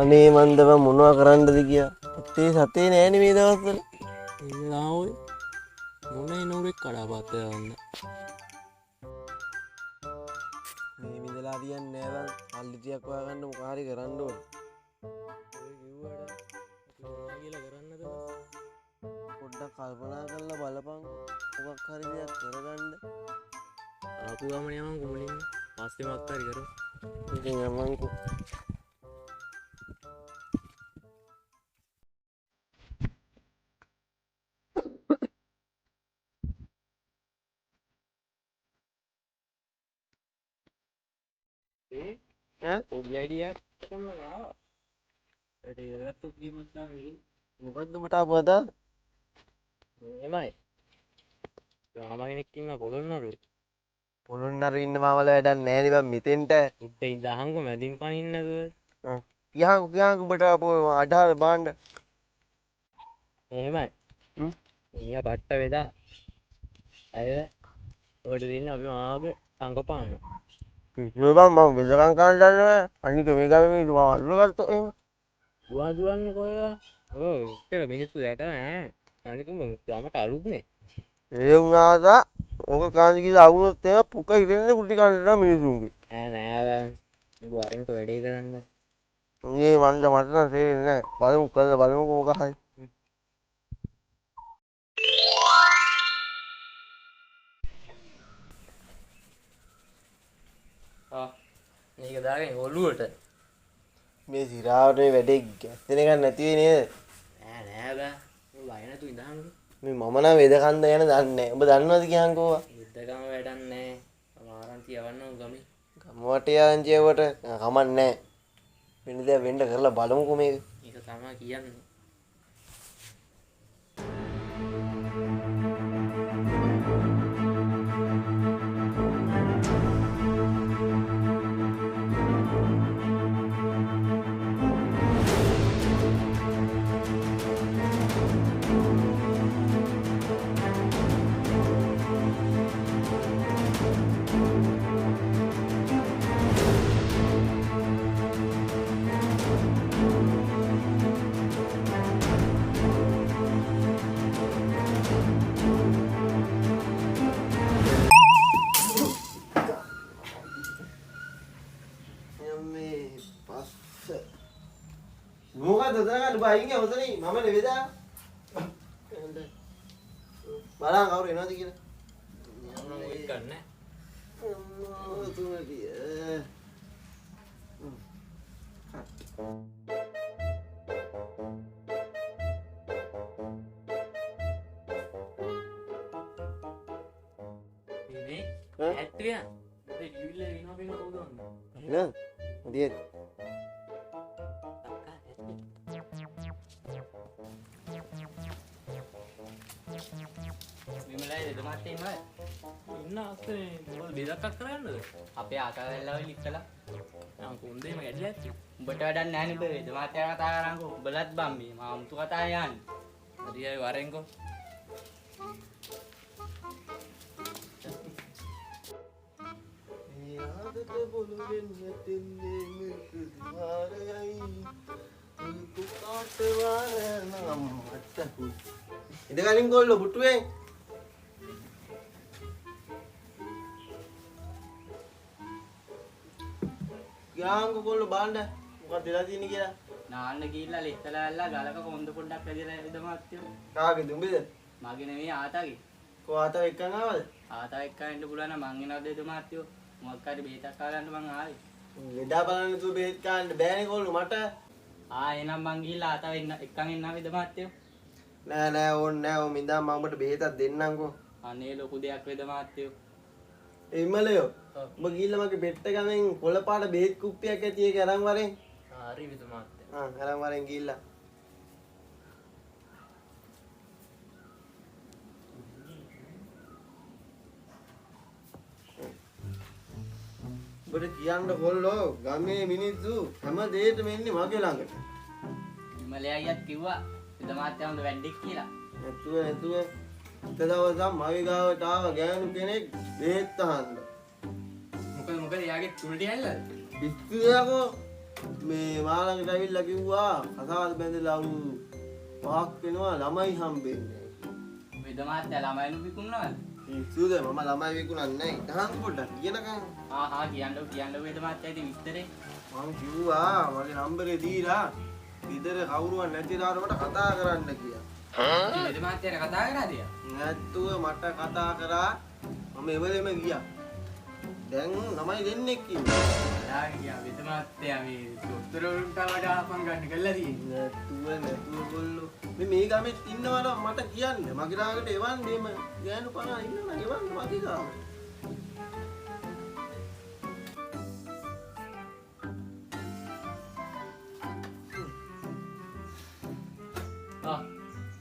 අනේ මන්දව මොනවා කරන්නද කියා. අපේ සතේ නෑනේ මේ දවස්වල. ඒ නාවොයි මොනේ නෝරෙක් කඩාපත් යවන්න. මේ මිදලා හරියන්නේ නෑ බං. සල්ලි ටිකක් හොයාගන්න මොකක් හරි කරන්න ඕන. ඔය කිව්වට අපි මොනවා කියලා කරන්නද බං? පොඩ්ඩක් කල්පනා කරලා බලපන්. මොකක් හරි දෙයක් කරගන්න. ආපු ගමන යමන්කෝ මුලින්ම. පස්සේ මොකක් හරි කරමු. ඉතින් යමන්කෝ. පොඩි අයිඩියක් තමයි ආවා. ඒට ඉරගත්තු කීමත් තමයි. මොකද්ද මට ආපු අදහස? එමය. ගාමගෙනෙක් ඉන්න පොළොන්නරුවේ. පොළොන්නරු ඉන්න මාවල වැඩක් නෑනේ බං මෙතෙන්ට. උඩ ඉඳහන්කෝ මැදින් පනින්නද? කියහන් උඹට ආපු අඩහල බාන්න. එහෙමයි. ඊයා පට්ට වේදා. අය ඔඩ දෙන්න අපි මාගේ අංගපාන. කිව්ව බං මම වෙදකම් කරන්න දන්නේ නෑ. අනික මේ ගමේ මිනිස්සු මාව අල්ලගත්තා එහෙම. දුවන් දුවන්නේ කොහෙද? ඔව් ඉතින් මිනිස්සු දැකලා නෑ. අනික මම තාමට අලුත්නේ. ඒ වුණාද ඔක කාන්ද කියලා අවුනොත් එහෙම පුක ඉරෙන්නේ කුටි කන්න මිනිසුන්ගේ. නෑ බං. උඹ වරෙන්ට වැඩේ කරන්න. මේ මන්ද මට නම් තේරෙන්නේ නෑ. බලමු කරලා බලමුකෝ මොකක් හරි. මේක දාගෙන ඔළුවට. මේ සිරාවට මේ වැඩේ ගැත්තෙන එකක් නැති වෙයි නේද? නෑ බං. උඹ බය නැතුව ඉඳහන්. මේ මම නම් වෙදකන්ද ගැන දන්නේ නෑ. ඔබ දන්නවද කියන්කෝ? යුද්ධකම වැඩක් නෑ. මම ආරංචි යවන්න උන් ගමේ. ගම වටේ ආරංචියවට කමක් නෑ. වෙන දේ වෙන්න කරලා බලමුකෝ මේක. ඒක තමයි කියන්නේ. මොකද දරගන්න බයින්ගේ ඔතනින් මම නෙවෙදා බලන්න කවුරු එනවද කියලා මම වෙයිට් කරන්න තුනටිය මේ ඇත්තිය ඒ ලිවිල්ල වෙනවා වෙන කවුද නේද මොදියද විමලයි දෙදමාත් ඉන්නවා. ඉන්න අස්සේ මොකද බෙදක්ක් කරන්නද? අපේ ආකාරයල්ලව ලික්කලා. මම කොන්දේම ඇදලා ඇත්ති. උඹට වැඩක් නැහැ නේ බේ. දෙදමාත් යා කතා කරන්කෝ. උඹලත් බම් මේ. මම අමුතු කතා යන්නේ. හරි අය වරෙන්කෝ. යාදට බොලුවෙන් නැතින්නේ මේක දිවාරයයි පුකාට වාරනම් අත්තකු ඉඳගනින් ගොල්ලෝ පුටුවේ යාංග ගොල්ලෝ බාන්න මොකක්ද වෙලා තියෙන්නේ කියලා නාන්න ගිහිල්ලා ලිස්සලා ඇල්ලා ගලක කොන්ද පොඩ්ඩක් ඇදලා දෙදමාත් යෝ. කාගේද උඹේද මගේ නෙමෙයි ආතාගේ. කො ආතව එක්කන් ආවද ආතා එක්ක එන්න පුළුවන් නම් මං එනවද දෙදමාත් යෝ. මොකක් හරි බේතක් කාලන්න මං ආවේ. ලෙඩා බලන්න තු බෙහෙත් කාන්න බෑනේ ගොල්ලෝ මට එනම් මං ගිහිල්ලා ආතාව එක්කන් එන්නා දෙදමාත් යෝ. නෑ නෑ ඕන් නෑ ඕ මින්දා මම ඔබට බෙහෙතක් දෙන්නම්කෝ අනේ ලොකු දෙයක් වෙදමාත් යෝ. එimmalයෝ ඔබ ගිහිල්ලා මගේ බෙට්ට ගමෙන් කොළ පාට බෙහෙත් කුප්පියක් ඇති ඒක අරන් වරෙන් හරි විදුමාත්. අරන් වරෙන් ගිහිල්ලා ඔබට කියන්න කොල්ලෝ ගමේ මිනිස්සු හැම දෙයකම ඉන්නේ මගේ ළඟට විමලයි අයියත් කිව්වා දෙදමාත් යවන්න වැඩක් කියලා. නැතුව එක දවසක් මගේ ගාවට ආව ගෑනු කෙනෙක් බෙහෙත් අහන්න මොකද එයාගේ තුනට ඇල්ලද? පිස්සුයකෝ මේ මාළඟට ඇවිල්ලා කිව්වා කතාවද බැඳලා අවුරුදු 5ක් වෙනවා ළමයි හම්බෙන්නේ. වෙද මාත්‍යා ළමයිලු විකුණනවද? සුද මම ළමයි විකුණන්නේ නැහැ. දහන් පොඩ්ඩක් කියනකම්. කියන්න වෙද මාත්‍යා ඉතින් විස්තරේ. මම කිව්වා මගේ නම්බරේ දීලා විතර කවුරුවත් නැති දාරකට කතා කරන්න කියලා. වෙද මාත්‍යාට කතා කරාද? නැත්තුව මට කතා කරා මම එවලෙම ගියා. දැන් ළමයි දෙන්නෙක් ඉන්නවා. වෙද මාත්‍යා මේ දොස්තර වරුන්ට වඩා අපන් ගන්න කළා තියෙන්නේ. නැතුව කොල්ලෝ මේ ගමෙත් ඉන්නවනම් මට කියන්න. මගේ ළඟට එවන්න එහෙම ගෑනු පනා ඉන්නවනම් එවන්න මගේ ගාව.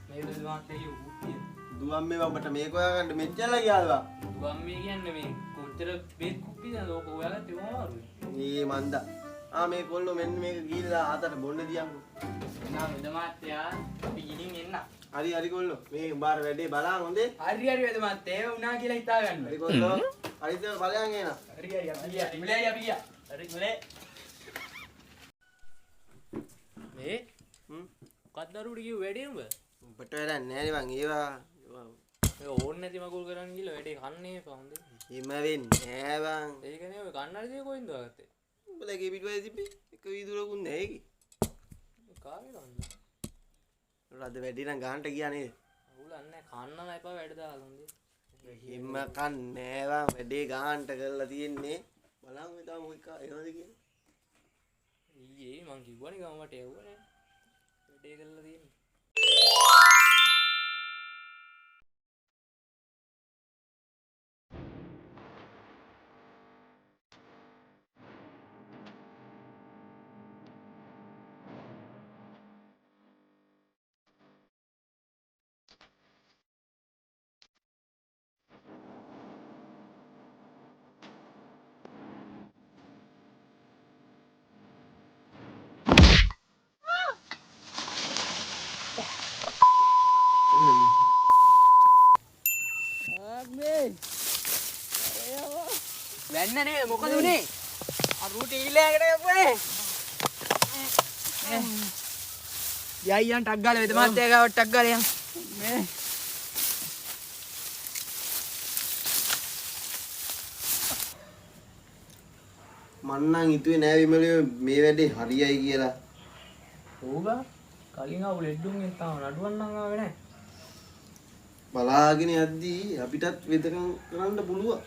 මේ වෙද මාත්‍යා යුක්තිය. දුවම් මේ ඔබට මේක හොයාගන්න මෙච්චර ගියාදවා. දුවම් මේ කියන්නේ මේ කොච්චර බේත් කුප්පිද ඕක ඔයාලට එවමාරුයි. මේ මන්දා. මේ කොල්ලෝ මෙන්න මේක ගිහිල්ලා ආතට බොන්න දියන්කෝ. එහෙනම් වෙද මාත්‍යා අපි ගිහින් එන්න. හරි කොල්ලෝ. මේ උඹාර වැඩේ බලන් හොඳේ. හරි වෙද මාත්‍යා ඒ වුණා කියලා හිතා ගන්න. හරි කොල්ලෝ. හරිද බලයන් එන. හරි අපි ගියා. හරි මුලේ. මේ මොකක්ද දරුවට කිව්ව වැඩේ උඹ? උඹට වැඩක් නැහැ නේ මං ඒවා ඒ ඕන් නැති මගුල් කරන්න ගිහලා වැඩේ කන්නේ එපා හොඳේ. හිම වෙන්නේ නෑ බං. ඒකනේ ඔය කන්නඩි දෙක කොයින්ද ගත්තේ? උඹලගේ පිටුවේ තිබ්බේ එක වීදුරකුත් නැහැ ඒකේ. කාගේ කන්න? රද වැඩි නම් ගහන්න ගියා නේද? අවුලන්නේ කන්න නම් එපා වැඩ දාලා හොඳේ. හිම කන්නේ නෑ බං වැඩේ ගහන්න කරලා තියෙන්නේ. බලන් මේ තාම මොකක් එනවද කියලා. ඊයේ මං කිව්වනේ ගමට යවුවා නෑ. වැඩේ කරලා තියෙන්නේ. වෙන්න නේද මොකද උනේ? අරුට ඊළඟට යපුනේ. යයියන් ටක් ගාලා වෙද මාත්‍යා ගාවට ටක් ගාලා යන්. මේ මන්නම් හිතුවේ නෑ විමලේ මේ වැඩේ හරියයි කියලා. ඕගා කලින් ආව ලෙඩ්ඩුන්ගෙන් තාම නඩුවක් නම් ආවේ නෑ. බලාගෙන යද්දී අපිටත් වෙදකම් කරන්න පුළුවන්.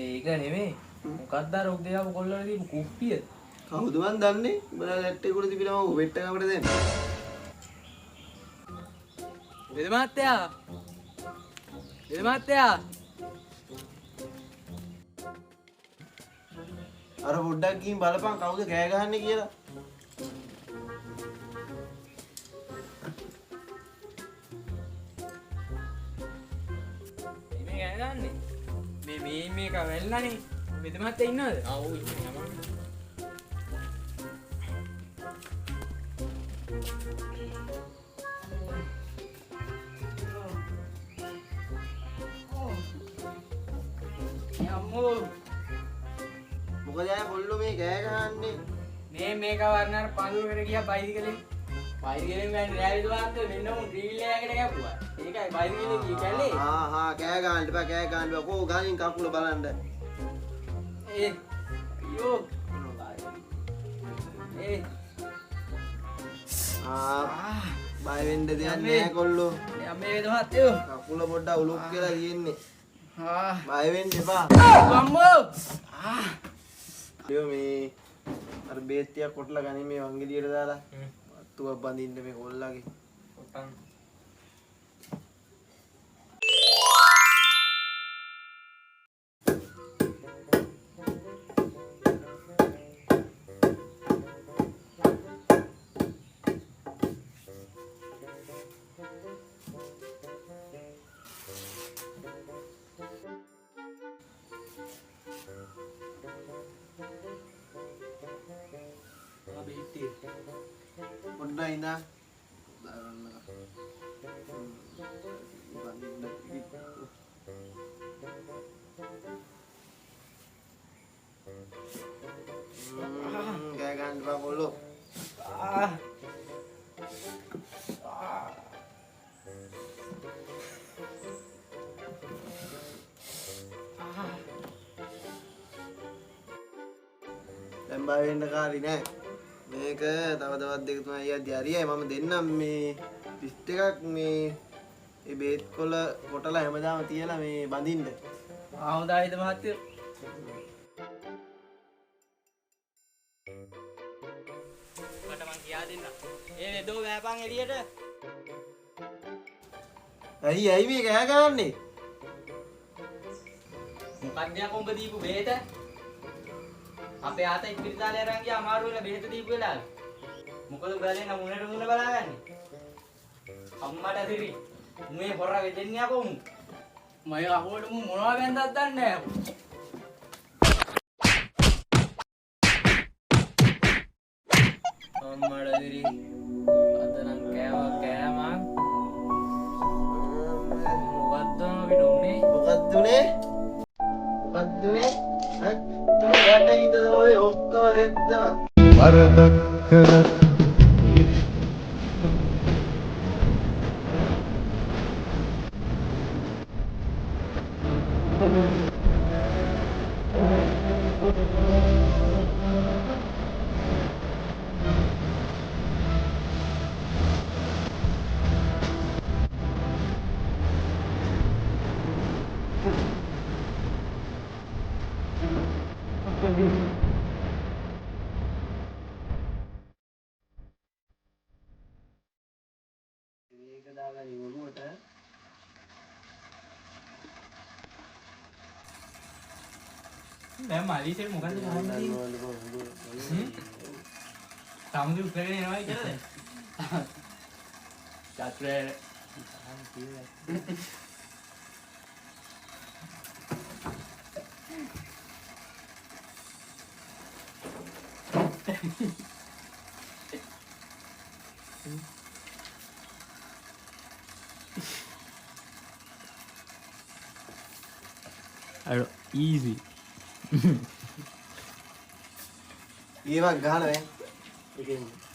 ඒක නෙමෙයි. මොකක්ද අර ඔක් දෙයාව කොල්ලවල දීපු කුප්පිය? කවුද මන් දන්නේ? උඹලා ලැට්ටේ කුඩ තිබිලා මම වෙට්ට කවට දෙන්න. වෙද මාත්‍යා. වෙද මාත්‍යා. අර පොඩ්ඩක් ගිහින් බලපන් කවුද කෑ ගහන්නේ කියලා. මේ කෑ ගහන්නේ. මේක වෙල්ලානේ. වෙද මාත්‍යා ඉන්නවද? ආ ඔව් ඉන්නවා. අම්මෝ මොකද යා කොල්ලෝ මේ කෑ ගහන්නේ? මේක වර්ණන පඳුරකට ගියා බයිසිකලෙන්. බයිසිකලෙන් ගන්නේ නෑ විද වාන්ත මෙන්න උන් රීල් එකකට ගැපුවා. ඒකයි බයිසිකලෙන් ගියේ කැලේ. කෑ ගහන්න එපා කෑ ගහන්න එපා. කෝ ගානින් කකුල බලන්න. අයියෝ. බය වෙන්න දෙයක් නෑ කොල්ලෝ. මේ වේද මහත්තයෝ. කකුල පොඩ්ඩක් උලුක් කියලා තියෙන්නේ. බය වෙන්න එපා. අම්මෝ. මේ අර බේත් ටිකක් කොටලා ගනින් මේ වංගෙඩියට දාලා. වත්තුවක් බඳින්න මේ කොල්ලගේ. කොටන්. පොඩ්ඩක් ඉඳා. කෑ ගන්න බා පොල්ලෝ. දැන් බය වෙන්න කාරි නෑ. මේක තව දවස් දෙක තුනක් යද්දී හරියයි. මම දෙන්නම් මේ ලිස්ට් එකක් මේ ඒ බේත් කොළ කොටලා හැමදාම තියලා මේ බඳින්න. හොඳයිද මහත්තයෝ? මට මං කියා දෙන්න. ඒ වෙදෝ වැපන් එළියට. ඇයි මේ කෑ ගහන්නේ? මොකක්ද යකෝ උඹ දීපු බෙහෙත? අපේ ආත ඉස්පිරිතාලේ අරන් ගියා අමාරු වෙලා බෙහෙත දීපු වෙලාවේ. මොකද උඹලා නමුනට මුණ බලාගන්නේ? අම්මට දිරි. මේ හොරා වෙදෙන්නේ යකෝ උඹ. මම අහුවට මොනවා වෙන්දක් දන්නේ නැහැ. අම්මට දිරි. අද නම් කෑමක්. මොකද්ද අපිට උනේ? මොකක්ද උනේ? මොකක්ද උනේ? යට ඉඳලා ඔය ඔක්කොම දෙද්දා වරදක් කළා. මේක දාගනි ඔළුවට. දැන් මලීසේ මොකද්ද කරන්නේ? සමුදු උත්තරගෙන එනවා කියලාද? චත්‍රේ easy. ඒවක් ගහන වේ.